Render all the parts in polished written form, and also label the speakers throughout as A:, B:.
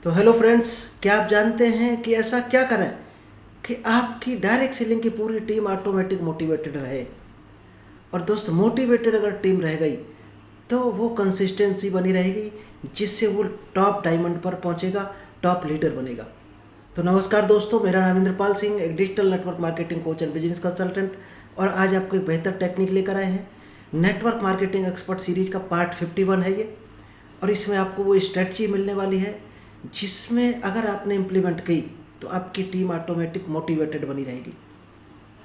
A: तो hello friends, क्या आप जानते हैं कि ऐसा क्या करें कि आपकी डायरेक्ट सेलिंग की पूरी टीम ऑटोमेटिक मोटिवेटेड रहे। और दोस्त, मोटिवेटेड अगर टीम रह गई तो वो कंसिस्टेंसी बनी रहेगी, जिससे वो टॉप डायमंड पर पहुंचेगा, टॉप लीडर बनेगा। तो नमस्कार दोस्तों, मेरा नाम इंद्रपाल सिंह, एक digital network marketing coach and business consultant, और आज आपको एक बेहतर टेक्निक लेकर आए हैं। नेटवर्क मार्केटिंग एक्सपर्ट सीरीज का पार्ट 51 है ये, और इसमें आपको वो स्ट्रेटजी मिलने वाली है जिसमें अगर आपने इम्प्लीमेंट की तो आपकी टीम ऑटोमेटिक मोटिवेटेड बनी रहेगी।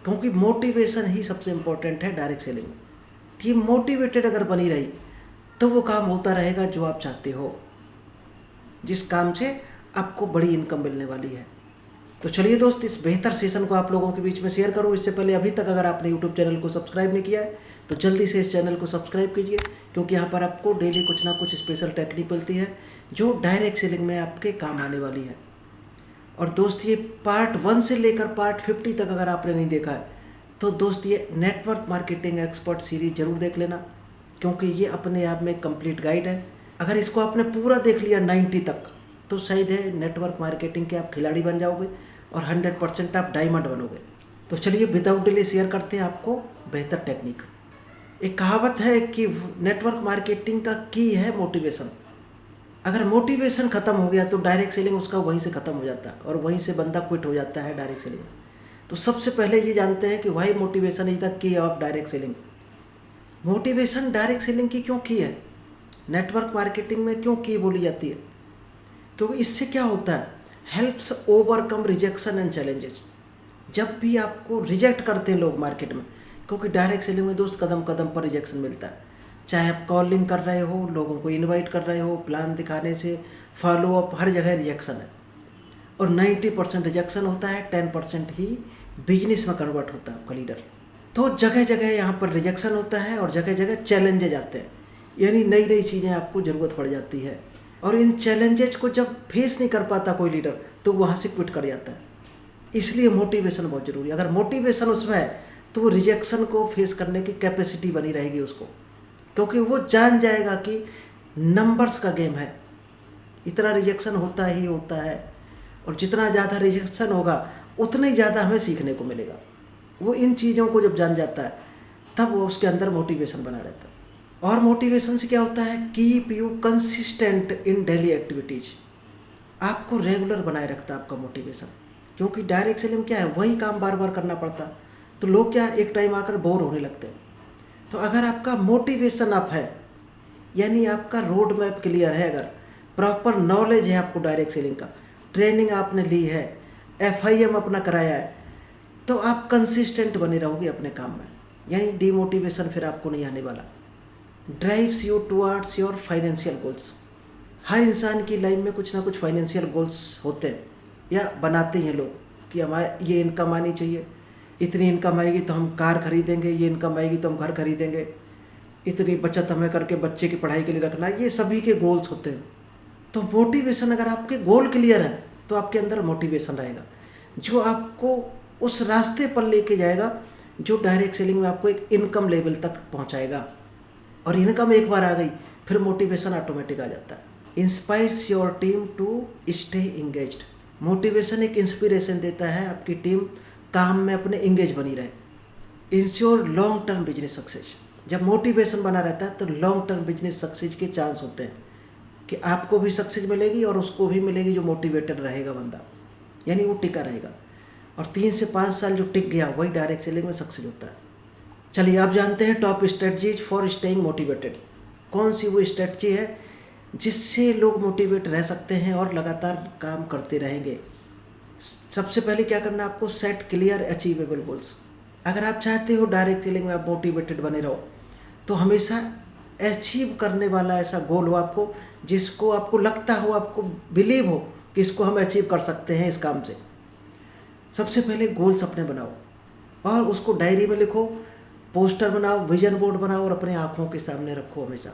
A: क्योंकि मोटिवेशन ही सबसे इम्पोर्टेंट है डायरेक्ट सेलिंग में। टीम मोटिवेटेड अगर बनी रही तो वो काम होता रहेगा जो आप चाहते हो, जिस काम से आपको बड़ी इनकम मिलने वाली है। तो चलिए दोस्त, इस बेहतर सेशन को आप लोगों के बीच में शेयर करूँ। इससे पहले अभी तक अगर आपने यूट्यूब चैनल को सब्सक्राइब नहीं किया है तो जल्दी से इस चैनल को सब्सक्राइब कीजिए, क्योंकि यहाँ पर आपको डेली कुछ ना कुछ स्पेशल टेक्निक मिलती है जो डायरेक्ट सेलिंग में आपके काम आने वाली है। और दोस्त, ये पार्ट 1 से लेकर पार्ट 50 तक अगर आपने नहीं देखा है तो दोस्त ये नेटवर्क मार्केटिंग एक्सपर्ट सीरीज ज़रूर देख लेना, क्योंकि ये अपने आप में एक कंप्लीट गाइड है। अगर इसको आपने पूरा देख लिया 90 तक तो शायद है नेटवर्क मार्केटिंग के आप खिलाड़ी बन जाओगे और 100% आप डायमंड बनोगे। तो चलिए विदाउट डिले शेयर करते हैं आपको बेहतर टेक्निक। एक कहावत है कि नेटवर्क मार्केटिंग का की है मोटिवेशन। अगर मोटिवेशन ख़त्म हो गया तो डायरेक्ट सेलिंग उसका वहीं से ख़त्म हो जाता है और वहीं से बंदा क्विट हो जाता है डायरेक्ट सेलिंग। तो सबसे पहले ये जानते हैं कि why motivation is the key of direct selling. Motivation direct selling की क्यों की है, नेटवर्क मार्केटिंग में क्यों की बोली जाती है? क्योंकि इससे क्या होता है, helps overcome rejection and challenges. जब भी आपको रिजेक्ट करते हैं लोग मार्केट में, क्योंकि डायरेक्ट सेलिंग में दोस्त कदम कदम पर रिजेक्शन मिलता है। चाहे आप कॉलिंग कर रहे हो, लोगों को इनवाइट कर रहे हो, प्लान दिखाने से फॉलो अप, हर जगह रिजेक्शन है। और 90% रिजेक्शन होता है, 10% ही बिजनेस में कन्वर्ट होता है आपका लीडर। तो जगह जगह यहाँ पर रिजेक्शन होता है और जगह जगह चैलेंजेज आते हैं, यानी नई नई चीज़ें आपको ज़रूरत पड़ जाती है। और इन चैलेंजेज को जब फेस नहीं कर पाता कोई लीडर तो वहाँ से क्विट कर जाता है। इसलिए मोटिवेशन बहुत ज़रूरी है। अगर मोटिवेशन उसमें है तो वो रिजेक्शन को फेस करने की कैपेसिटी बनी रहेगी उसको, क्योंकि वो जान जाएगा कि नंबर्स का गेम है, इतना रिजेक्शन होता ही होता है, और जितना ज़्यादा रिजेक्शन होगा उतना ही ज़्यादा हमें सीखने को मिलेगा। वो इन चीज़ों को जब जान जाता है तब वो उसके अंदर मोटिवेशन बना रहता है। और मोटिवेशन से क्या होता है, keep you consistent in daily activities. आपको रेगुलर बनाए रखता है आपका मोटिवेशन, क्योंकि डायरेक्ट सेलिंग क्या है, वही काम बार बार करना पड़ता, तो लोग क्या एक टाइम आकर बोर होने लगते हैं। तो अगर आपका मोटिवेशन अप है, यानी आपका रोड मैप क्लियर है, अगर प्रॉपर नॉलेज है आपको डायरेक्ट सेलिंग का, ट्रेनिंग आपने ली है, FIM अपना कराया है, तो आप कंसिस्टेंट बने रहोगे अपने काम में, यानी डीमोटिवेशन फिर आपको नहीं आने वाला। Drives you towards your financial goals. हर इंसान की लाइफ में कुछ ना कुछ फाइनेंशियल गोल्स होते हैं या बनाते हैं लोग कि हमारे ये इनकम आनी चाहिए, इतनी इनकम आएगी तो हम कार खरीदेंगे, ये इनकम आएगी तो हम घर खरीदेंगे, इतनी बचत हमें करके बच्चे की पढ़ाई के लिए रखना, ये सभी के गोल्स होते हैं। तो मोटिवेशन, अगर आपके गोल क्लियर है तो आपके अंदर मोटिवेशन रहेगा जो आपको उस रास्ते पर लेके जाएगा जो डायरेक्ट सेलिंग में आपको एक इनकम लेवल तक पहुंचाएगा। और इनकम एक बार आ गई फिर मोटिवेशन ऑटोमेटिक आ जाता है। Inspires your team to stay engaged. Motivation एक इंस्पिरेशन देता है आपकी टीम काम में अपने इंगेज बनी रहे। Ensure long term business success. जब मोटिवेशन बना रहता है तो लॉन्ग टर्म बिजनेस सक्सेस के चांस होते हैं कि आपको भी सक्सेस मिलेगी और उसको भी मिलेगी जो मोटिवेटेड रहेगा बंदा, यानी वो टिका रहेगा। और 3 से 5 साल जो टिक गया वही डायरेक्ट सेलिंग में सक्सेस होता है। चलिए आप जानते हैं top strategies for staying motivated. कौन सी वो स्ट्रेटजी है जिससे लोग मोटिवेट रह सकते हैं और लगातार काम करते रहेंगे। सबसे पहले क्या करना है आपको, सेट क्लियर अचीवेबल गोल्स। अगर आप चाहते हो डायरेक्ट सेलिंग में आप मोटिवेटेड बने रहो तो हमेशा अचीव करने वाला ऐसा गोल हो आपको जिसको आपको लगता हो, आपको बिलीव हो कि इसको हम अचीव कर सकते हैं इस काम से। सबसे पहले गोल्स अपने बनाओ और उसको डायरी में लिखो, पोस्टर बनाओ, विजन बोर्ड बनाओ और अपने आँखों के सामने रखो हमेशा,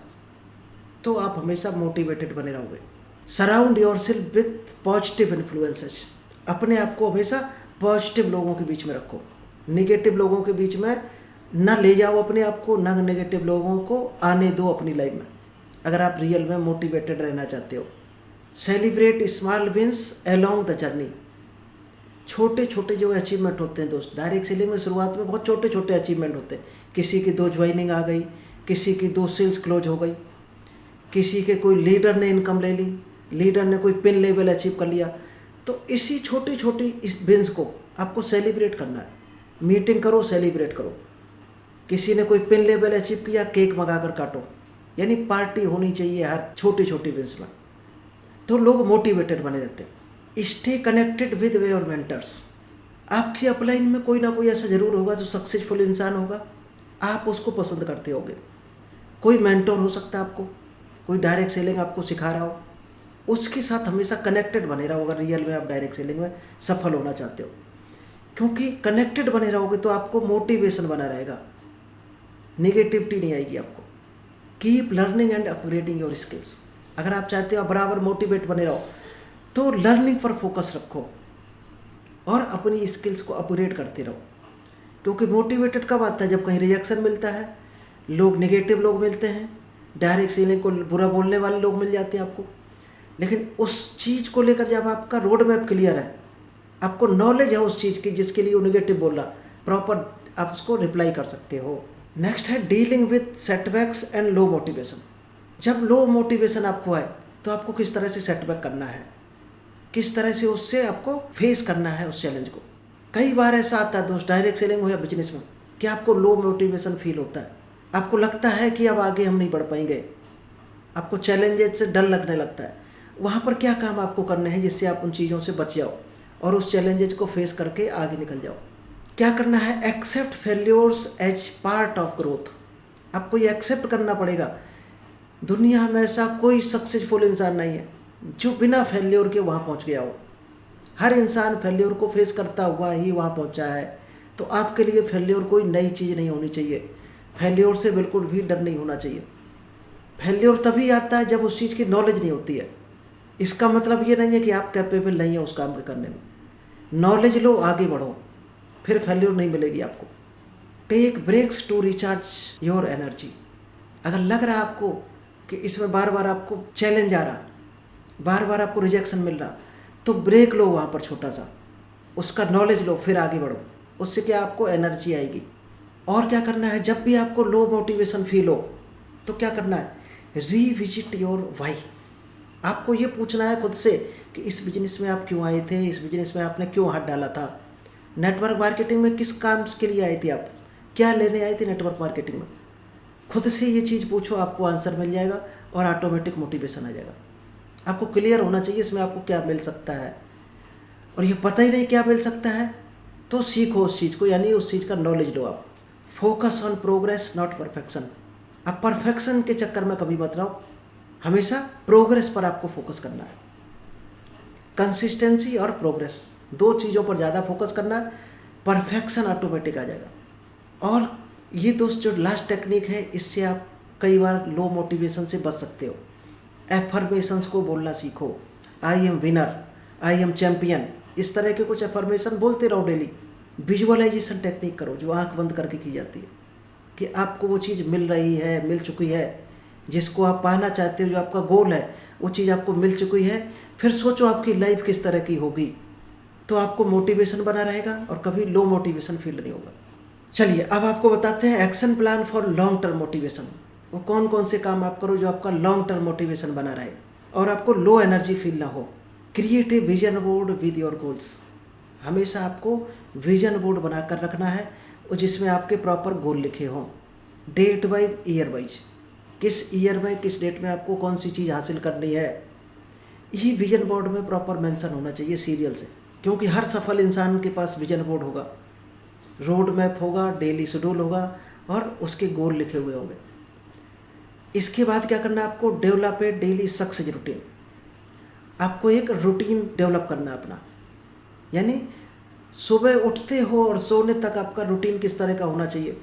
A: तो आप हमेशा मोटिवेटेड बने रहोगे। Surround yourself with positive influences. अपने आप को हमेशा पॉजिटिव लोगों के बीच में रखो, नेगेटिव लोगों के बीच में न ले जाओ अपने आप को, न नेगेटिव लोगों को आने दो अपनी लाइफ में, अगर आप रियल में मोटिवेटेड रहना चाहते हो। Celebrate small wins along the journey. छोटे छोटे जो अचीवमेंट होते हैं दोस्त, डायरेक्ट सेलिंग में शुरुआत में बहुत छोटे छोटे अचीवमेंट होते हैं। किसी की 2 ज्वाइनिंग आ गई, किसी की 2 सेल्स क्लोज हो गई, किसी के कोई लीडर ने इनकम ले ली, लीडर ने कोई पिन लेवल अचीव कर लिया। तो इसी छोटी छोटी इस विंस को आपको सेलिब्रेट करना है। मीटिंग करो, सेलिब्रेट करो। किसी ने कोई पिन लेवल अचीव किया, केक मंगा कर काटो। यानी पार्टी होनी चाहिए हर छोटी छोटी विंस में, तो लोग मोटिवेटेड बने रहते हैं। Stay connected with your mentors. आपकी अपलाइन में कोई ना कोई ऐसा जरूर होगा जो सक्सेसफुल इंसान होगा, आप उसको पसंद करते होगे। कोई मेंटोर हो सकता है आपको, कोई डायरेक्ट सेलिंग आपको सिखा रहा हो, उसके साथ हमेशा कनेक्टेड बने रहो अगर रियल में आप डायरेक्ट सेलिंग में सफल होना चाहते हो। क्योंकि कनेक्टेड बने रहोगे तो आपको मोटिवेशन बना रहेगा, नेगेटिविटी नहीं आएगी आपको। Keep learning and upgrading your skills. अगर आप चाहते हो आप बराबर मोटिवेट बने रहो तो लर्निंग पर फोकस रखो और अपनी स्किल्स को अपग्रेड करते रहो। क्योंकि मोटिवेटेड कब आता है? जब कहीं रिजेक्शन मिलता है, लोग नेगेटिव लोग मिलते हैं, डायरेक्ट सेलिंग को बुरा बोलने वाले लोग मिल जाते हैं आपको। लेकिन उस चीज़ को लेकर जब आपका रोड मैप क्लियर है, आपको नॉलेज है उस चीज़ की जिसके लिए वो नेगेटिव बोल रहा, प्रॉपर आप उसको रिप्लाई कर सकते हो। नेक्स्ट है dealing with setbacks and low motivation. जब लो मोटिवेशन आपको आए तो आपको किस तरह से सेटबैक करना है, किस तरह से उससे आपको फेस करना है उस चैलेंज को। कई बार ऐसा आता है दोस्त, डायरेक्ट सेलिंग हो या बिजनेस में, कि आपको लो मोटिवेशन फील होता है। आपको लगता है कि अब आगे हम नहीं बढ़ पाएंगे, आपको चैलेंजेस से डर लगने लगता है। वहाँ पर क्या काम आपको करने हैं जिससे आप उन चीज़ों से बच जाओ और उस चैलेंजेस को फेस करके आगे निकल जाओ। क्या करना है? Accept failures as part of growth. आपको ये एक्सेप्ट करना पड़ेगा, दुनिया में ऐसा कोई सक्सेसफुल इंसान नहीं है जो बिना फेल्योर के वहाँ पहुँच गया हो। हर इंसान फेल्योर को फेस करता हुआ ही वहाँ पहुँचा है। तो आपके लिए फेल्योर कोई नई चीज़ नहीं होनी चाहिए, फेल्योर से बिल्कुल भी डर नहीं होना चाहिए। फेल्योर तभी आता है जब उस चीज़ की नॉलेज नहीं होती है। इसका मतलब ये नहीं है कि आप कैपेबल नहीं है उस काम के करने में। नॉलेज लो, आगे बढ़ो, फिर फेल्योर नहीं मिलेगी आपको। Take breaks to recharge your energy. अगर लग रहा है आपको कि इसमें बार बार आपको चैलेंज आ रहा, बार बार आपको रिजेक्शन मिल रहा, तो ब्रेक लो वहाँ पर छोटा सा, उसका नॉलेज लो, फिर आगे बढ़ो। उससे क्या आपको एनर्जी आएगी। और क्या करना है? जब भी आपको लो मोटिवेशन फील हो तो क्या करना है? Revisit your why. आपको ये पूछना है खुद से कि इस बिजनेस में आप क्यों आए थे, इस बिजनेस में आपने क्यों हाथ डाला था, नेटवर्क मार्केटिंग में किस काम के लिए आए थे आप, क्या लेने आए थे नेटवर्क मार्केटिंग में। खुद से ये चीज़ पूछो, आपको आंसर मिल जाएगा और ऑटोमेटिक मोटिवेशन आ जाएगा। आपको क्लियर होना चाहिए इसमें आपको क्या मिल सकता है, और ये पता ही नहीं क्या मिल सकता है तो सीखो उस चीज़ को, यानी उस चीज़ का नॉलेज लो आप। Focus on progress not perfection. आप परफेक्शन के चक्कर में कभी मत रहो, हमेशा प्रोग्रेस पर आपको फोकस करना है। कंसिस्टेंसी और प्रोग्रेस, 2 चीज़ों पर ज़्यादा फोकस करना है, परफेक्शन ऑटोमेटिक आ जाएगा। और ये दोस्त जो लास्ट टेक्निक है, इससे आप कई बार लो मोटिवेशन से बच सकते हो। एफर्मेशंस को बोलना सीखो। I am winner, I am champion, इस तरह के कुछ एफर्मेशन बोलते रहो डेली। विजुअलाइजेशन टेक्निक करो जो आंख बंद करके की जाती है, कि आपको वो चीज़ मिल रही है, मिल चुकी है, जिसको आप पाना चाहते हो, जो आपका गोल है वो चीज़ आपको मिल चुकी है। फिर सोचो आपकी लाइफ किस तरह की होगी, तो आपको मोटिवेशन बना रहेगा और कभी लो मोटिवेशन फील नहीं होगा। चलिए अब आपको बताते हैं action plan for long term motivation. वो कौन कौन से काम आप करो जो आपका लॉन्ग टर्म मोटिवेशन बना रहे और आपको लो एनर्जी फील ना हो। Create a vision board with your goals. हमेशा आपको विजन बोर्ड बनाकर रखना है और जिसमें आपके प्रॉपर गोल लिखे हों, डेट वाइज, ईयर वाइज, किस ईयर में किस डेट में आपको कौन सी चीज़ हासिल करनी है। ये विजन बोर्ड में प्रॉपर मेंशन होना चाहिए सीरियल से, क्योंकि हर सफल इंसान के पास विजन बोर्ड होगा, रोड मैप होगा, डेली शेड्यूल होगा और उसके गोल लिखे हुए होंगे। इसके बाद क्या करना है आपको? Develop a daily success routine. आपको एक रूटीन डेवलप करना है अपना, यानी सुबह उठते हो और सोने तक आपका रूटीन किस तरह का होना चाहिए।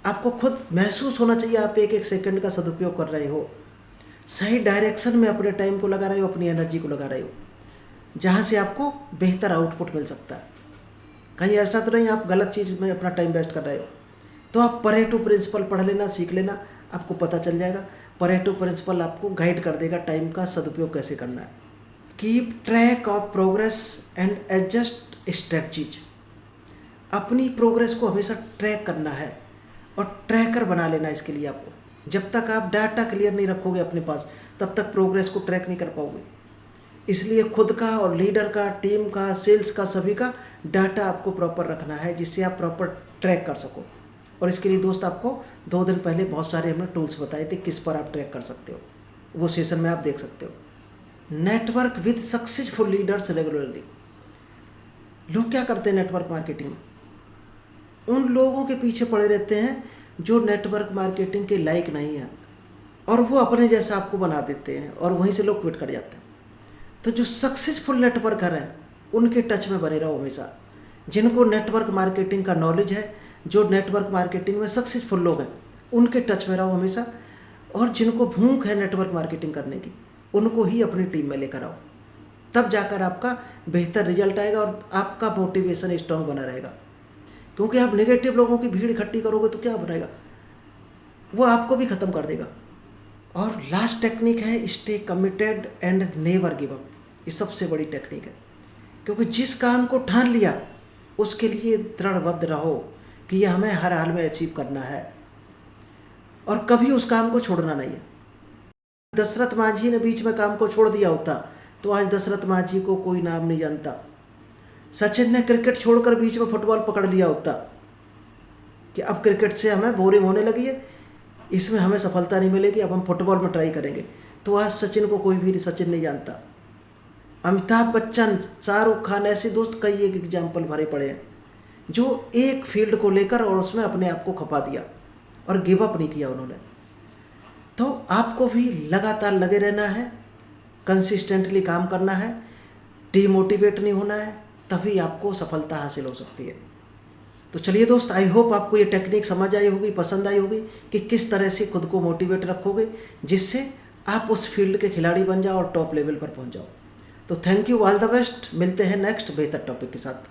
A: आपको खुद महसूस होना चाहिए आप एक एक सेकंड का सदुपयोग कर रहे हो, सही डायरेक्शन में अपने टाइम को लगा रहे हो, अपनी एनर्जी को लगा रहे हो, जहाँ से आपको बेहतर आउटपुट मिल सकता है। कहीं ऐसा तो नहीं आप गलत चीज़ में अपना टाइम वेस्ट कर रहे हो। तो आप परेटो प्रिंसिपल पढ़ लेना, सीख लेना, आपको पता चल जाएगा। परेटो प्रिंसिपल आपको गाइड कर देगा टाइम का सदुपयोग कैसे करना है। Keep track of progress and adjust strategies. अपनी प्रोग्रेस को हमेशा ट्रैक करना है और ट्रैकर बना लेना। इसके लिए आपको जब तक आप डाटा क्लियर नहीं रखोगे अपने पास, तब तक प्रोग्रेस को ट्रैक नहीं कर पाओगे। इसलिए खुद का और लीडर का, टीम का, सेल्स का, सभी का डाटा आपको प्रॉपर रखना है, जिससे आप प्रॉपर ट्रैक कर सको। और इसके लिए दोस्त आपको 2 दिन पहले बहुत सारे हमने टूल्स बताए थे किस पर आप ट्रैक कर सकते हो, वो सेशन में आप देख सकते हो। Network with successful leaders regularly. लोग क्या करते हैं नेटवर्क मार्केटिंग में? उन लोगों के पीछे पड़े रहते हैं जो नेटवर्क मार्केटिंग के लायक नहीं है, और वो अपने जैसा आपको बना देते हैं और वहीं से लोग क्विट कर जाते हैं। तो जो सक्सेसफुल नेटवर्कर हैं उनके टच में बने रहो हमेशा। जिनको नेटवर्क मार्केटिंग का नॉलेज है, जो नेटवर्क मार्केटिंग में सक्सेसफुल लोग हैं, उनके टच में रहो हमेशा। और जिनको भूख है नेटवर्क मार्केटिंग करने की, उनको ही अपनी टीम में लेकर आओ। तब जाकर आपका बेहतर रिजल्ट आएगा और आपका मोटिवेशन स्ट्रांग बना रहेगा। क्योंकि आप नेगेटिव लोगों की भीड़ इकट्ठी करोगे तो क्या बनेगा, वो आपको भी ख़त्म कर देगा। और लास्ट टेक्निक है stay committed and never give up. ये सबसे बड़ी टेक्निक है, क्योंकि जिस काम को ठान लिया उसके लिए दृढ़बद्ध रहो कि यह हमें हर हाल में अचीव करना है और कभी उस काम को छोड़ना नहीं है। दशरथ माझी ने बीच में काम को छोड़ दिया होता तो आज दशरथ माझी को कोई नाम नहीं जानता। सचिन ने क्रिकेट छोड़कर बीच में फुटबॉल पकड़ लिया होता कि अब क्रिकेट से हमें बोरिंग होने लगी है, इसमें हमें सफलता नहीं मिलेगी, अब हम फुटबॉल में ट्राई करेंगे, तो आज सचिन को कोई भी सचिन नहीं जानता। अमिताभ बच्चन, शाहरुख खान, ऐसे दोस्त कई एक एग्जाम्पल भरे पड़े हैं जो एक फील्ड को लेकर और उसमें अपने आप को खपा दिया और गिव अप नहीं किया उन्होंने। तो आपको भी लगातार लगे रहना है, कंसिस्टेंटली काम करना है, डीमोटिवेट नहीं होना है, तभी आपको सफलता हासिल हो सकती है। तो चलिए दोस्त, आई होप आपको ये टेक्निक समझ आई होगी, पसंद आई होगी कि किस तरह से खुद को मोटिवेट रखोगे जिससे आप उस फील्ड के खिलाड़ी बन जाओ और टॉप लेवल पर पहुंच जाओ। तो thank you, all the best. मिलते हैं नेक्स्ट बेहतर टॉपिक के साथ।